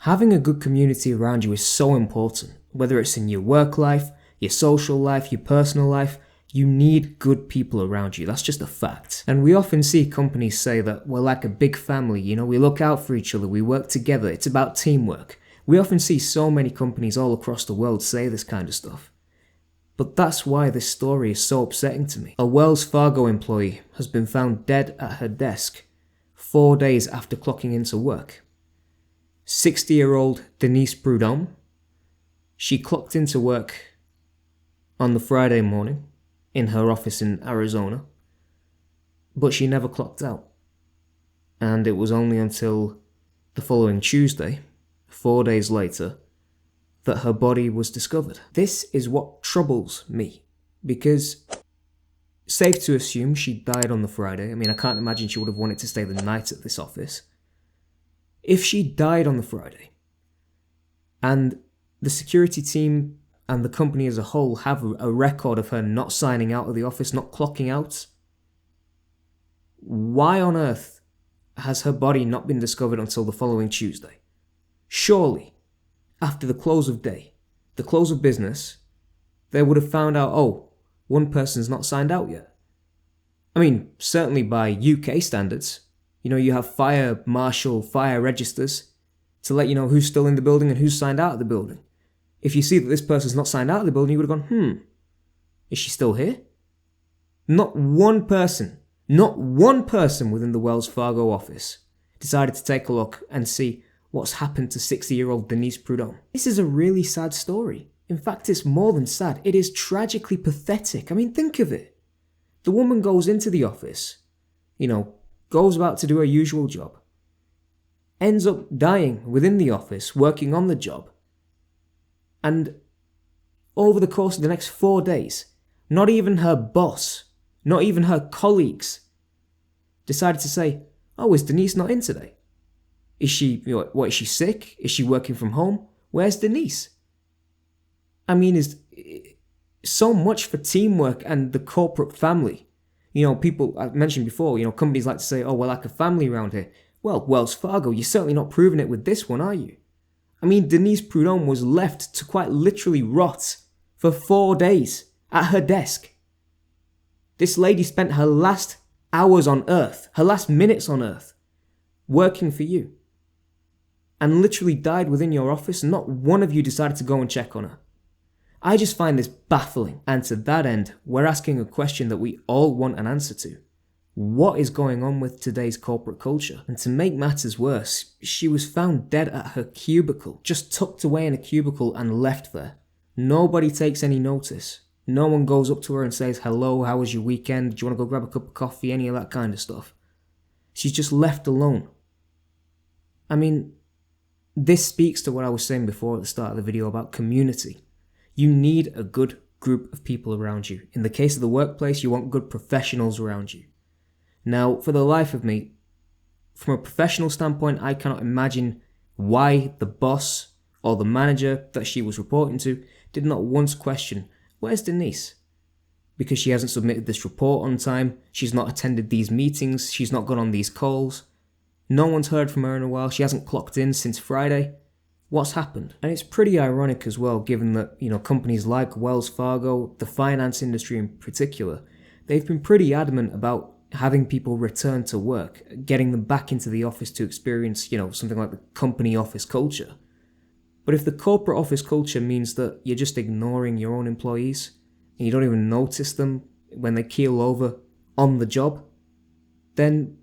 Having a good community around you is so important. Whether it's in your work life, your social life, your personal life, you need good people around you. That's just a fact. And we often see companies say that we're like a big family, we look out for each other, we work together, it's about teamwork. We often see so many companies all across the world say this kind of stuff. But that's why this story is so upsetting to me. A Wells Fargo employee has been found dead at her desk 4 days after clocking into work. 60-year-old Denise Prudhomme, she clocked into work on the Friday morning in her office in Arizona, but she never clocked out. And it was only until the following Tuesday, 4 days later, that her body was discovered. This is what troubles me, because safe to assume she died on the Friday. I mean, I can't imagine she would have wanted to stay the night at this office. If she died on the Friday, and the security team and the company as a whole have a record of her not signing out of the office, not clocking out, why on earth has her body not been discovered until the following Tuesday? Surely, after the close of day, the close of business, they would have found out, oh, one person's not signed out yet. I mean, certainly by UK standards, you have fire marshal, fire registers to let you know who's still in the building and who's signed out of the building. If you see that this person's not signed out of the building, you would have gone, is she still here? Not one person within the Wells Fargo office decided to take a look and see what's happened to 60-year-old Denise Prudhomme. This is a really sad story. In fact, it's more than sad. It is tragically pathetic. I mean, think of it. The woman goes into the office, goes about to do her usual job, ends up dying within the office, working on the job. And over the course of the next 4 days, not even her boss, not even her colleagues decided to say, oh, is Denise not in today? Is she, is she sick? Is she working from home? Where's Denise? I mean, is so much for teamwork and the corporate family. People, I mentioned before, companies like to say, oh, we're like a family around here. Well, Wells Fargo, you're certainly not proving it with this one, are you? I mean, Denise Prudhomme was left to quite literally rot for 4 days at her desk. This lady spent her last hours on earth, her last minutes on earth, working for you, and literally died within your office, and not one of you decided to go and check on her. I just find this baffling, and to that end, we're asking a question that we all want an answer to. What is going on with today's corporate culture? And to make matters worse, she was found dead at her cubicle, just tucked away in a cubicle and left there. Nobody takes any notice. No one goes up to her and says, hello, how was your weekend? Do you want to go grab a cup of coffee? Any of that kind of stuff. She's just left alone. I mean, this speaks to what I was saying before at the start of the video about community. You need a good group of people around you. In the case of the workplace, you want good professionals around you. Now, for the life of me, from a professional standpoint, I cannot imagine why the boss or the manager that she was reporting to did not once question, where's Denise? Because she hasn't submitted this report on time, she's not attended these meetings, she's not gone on these calls, no one's heard from her in a while, she hasn't clocked in since Friday. What's happened? And it's pretty ironic as well, given that, companies like Wells Fargo, the finance industry in particular, they've been pretty adamant about having people return to work, getting them back into the office to experience, something like the company office culture. But if the corporate office culture means that you're just ignoring your own employees, and you don't even notice them when they keel over on the job, then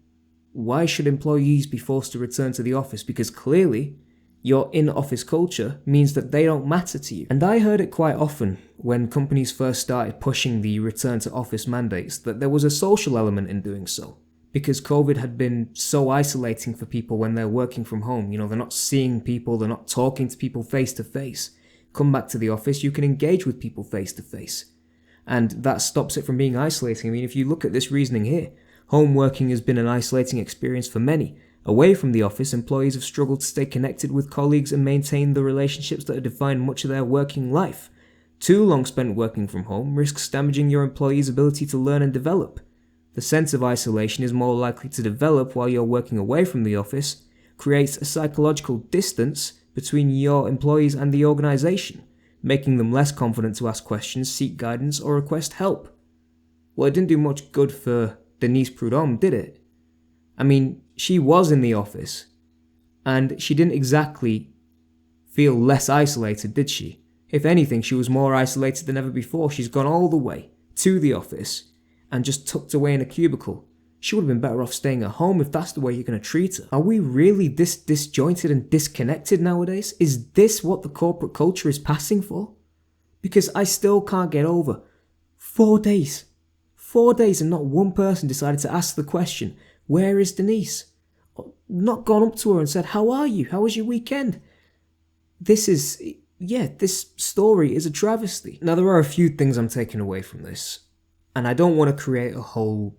why should employees be forced to return to the office? Because clearly, your in-office culture means that they don't matter to you. And I heard it quite often when companies first started pushing the return to office mandates that there was a social element in doing so. Because COVID had been so isolating for people when they're working from home. They're not seeing people, they're not talking to people face to face. Come back to the office, you can engage with people face to face. And that stops it from being isolating. I mean, if you look at this reasoning here, home working has been an isolating experience for many. Away from the office, employees have struggled to stay connected with colleagues and maintain the relationships that have defined much of their working life. Too long spent working from home risks damaging your employees' ability to learn and develop. The sense of isolation is more likely to develop while you're working away from the office, creates a psychological distance between your employees and the organization, making them less confident to ask questions, seek guidance, or request help. Well, it didn't do much good for Denise Prudhomme, did it? I mean, she was in the office, and she didn't exactly feel less isolated, did she? If anything, she was more isolated than ever before. She's gone all the way to the office and just tucked away in a cubicle. She would have been better off staying at home if that's the way you're going to treat her. Are we really this disjointed and disconnected nowadays? Is this what the corporate culture is passing for? Because I still can't get over 4 days. 4 days and not one person decided to ask the question, where is Denise? Not gone up to her and said, how are you? How was your weekend? This story is a travesty. Now, there are a few things I'm taking away from this. And I don't want to create a whole,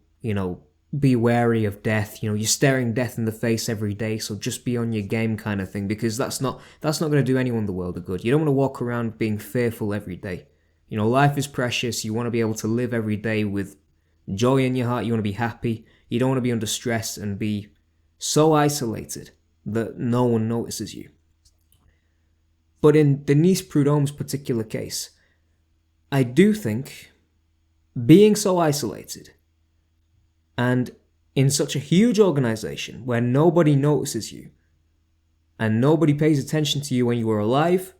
be wary of death. You're staring death in the face every day, so just be on your game kind of thing, because that's not going to do anyone the world of good. You don't want to walk around being fearful every day. Life is precious. You want to be able to live every day with joy in your heart. You want to be happy. You don't want to be under stress and be so isolated that no one notices you. But in Denise Prudhomme's particular case, I do think being so isolated and in such a huge organization where nobody notices you and nobody pays attention to you when you are alive,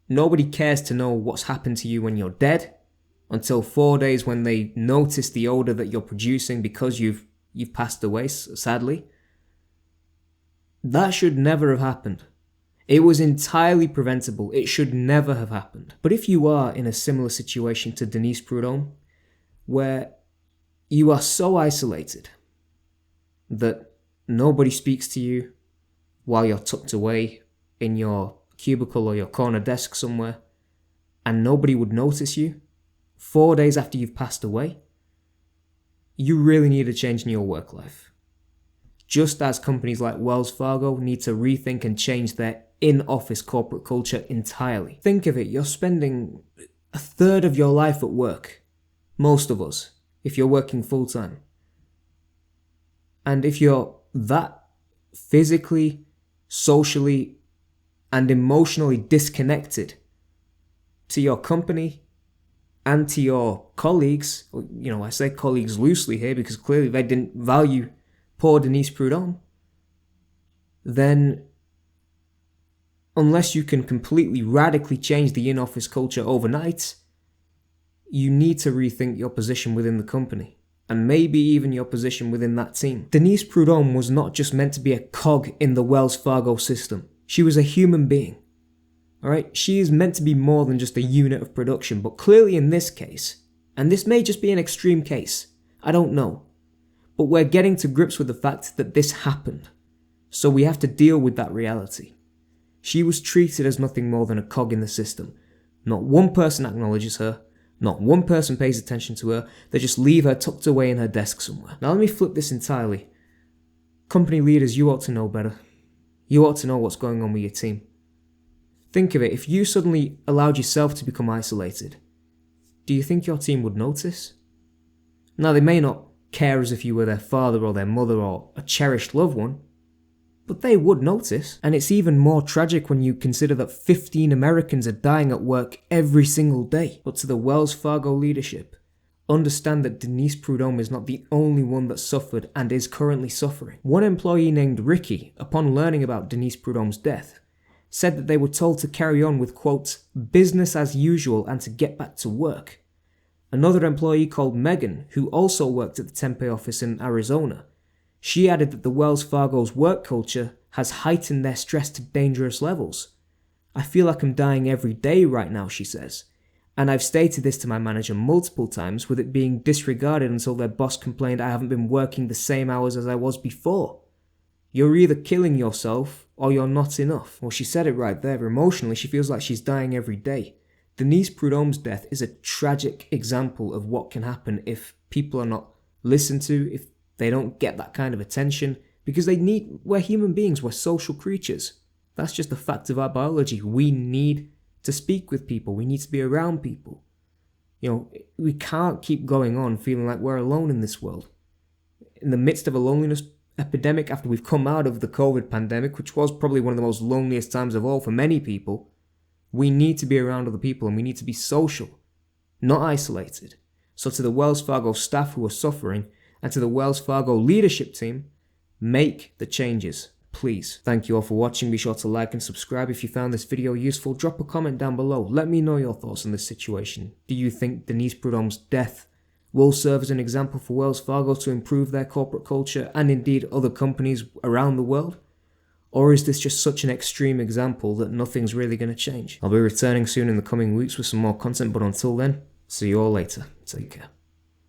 nobody cares to know what's happened to you when you're dead, until 4 days when they notice the odor that you're producing because you've passed away, sadly. That should never have happened. It was entirely preventable. It should never have happened. But if you are in a similar situation to Denise Prudhomme, where you are so isolated that nobody speaks to you while you're tucked away in your cubicle or your corner desk somewhere, and nobody would notice you 4 days after you've passed away, you really need a change in your work life. Just as companies like Wells Fargo need to rethink and change their in-office corporate culture entirely. Think of it, you're spending a third of your life at work. Most of us, if you're working full-time. And if you're that physically, socially, and emotionally disconnected to your company and to your colleagues, I say colleagues loosely here because clearly they didn't value poor Denise Prudhomme, then unless you can completely radically change the in-office culture overnight, you need to rethink your position within the company, and maybe even your position within that team. Denise Prudhomme was not just meant to be a cog in the Wells Fargo system. She was a human being. Alright, she is meant to be more than just a unit of production, but clearly in this case, and this may just be an extreme case, I don't know, but we're getting to grips with the fact that this happened, so we have to deal with that reality. She was treated as nothing more than a cog in the system. Not one person acknowledges her, not one person pays attention to her, they just leave her tucked away in her desk somewhere. Now let me flip this entirely. Company leaders, you ought to know better. You ought to know what's going on with your team. Think of it, if you suddenly allowed yourself to become isolated, do you think your team would notice? Now they may not care as if you were their father or their mother or a cherished loved one, but they would notice. And it's even more tragic when you consider that 15 Americans are dying at work every single day. But to the Wells Fargo leadership, understand that Denise Prudhomme is not the only one that suffered and is currently suffering. One employee named Ricky, upon learning about Denise Prudhomme's death, said that they were told to carry on with, quote, business as usual and to get back to work. Another employee called Megan, who also worked at the Tempe office in Arizona, she added that the Wells Fargo's work culture has heightened their stress to dangerous levels. I feel like I'm dying every day right now, she says. And I've stated this to my manager multiple times, with it being disregarded until their boss complained I haven't been working the same hours as I was before. You're either killing yourself or you're not enough. Well, she said it right there. Emotionally, she feels like she's dying every day. Denise Prudhomme's death is a tragic example of what can happen if people are not listened to, if they don't get that kind of attention, because we're human beings, we're social creatures. That's just a fact of our biology. We need to speak with people. We need to be around people. We can't keep going on feeling like we're alone in this world. In the midst of a loneliness epidemic, after we've come out of the COVID pandemic, which was probably one of the most loneliest times of all for many people, we need to be around other people and we need to be social, not isolated. So to the Wells Fargo staff who are suffering and to the Wells Fargo leadership team, make the changes, please. Thank you all for watching. Be sure to like and subscribe if you found this video useful. Drop a comment down below. Let me know your thoughts on this situation. Do you think Denise Prudhomme's death will serve as an example for Wells Fargo to improve their corporate culture and indeed other companies around the world? Or is this just such an extreme example that nothing's really going to change? I'll be returning soon in the coming weeks with some more content, but until then, see you all later. Take care.